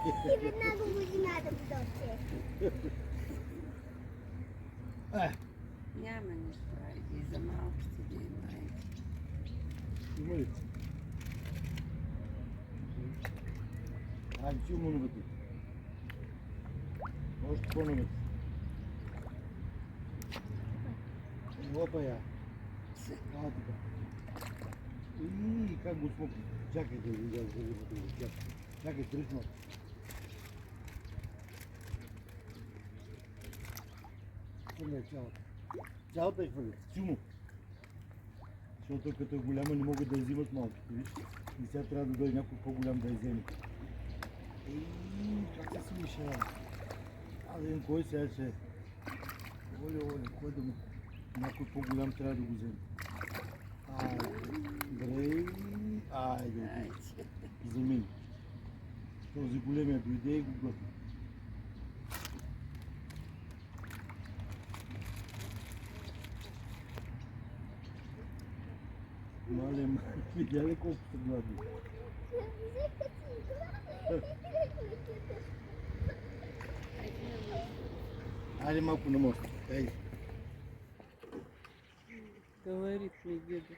Тебе много година да дойде. Няма нищо, айде, за малко ще да има, айде. Има ли? Айде, силно навътре. Още по-навътре. Опа я. Така. И как го смокни. Чакай да видя за рибата. Чакай, стръчно. Хвърля цялата. Цялата е хвърля. Силно. Защото като е голяма не могат да я взимат малките, виж. И сега трябва да дойде някой по-голям да я вземе. Как се смиша? Да видим кой сега ще е. Оле, кой да му... Някой по-голям трябва да го вземе. Айде, айде, вземи. Този големия дойде и го глътна. Мале, видя ли колко са гладни? Айде малко на мост. Ей. Говорит ми дедо.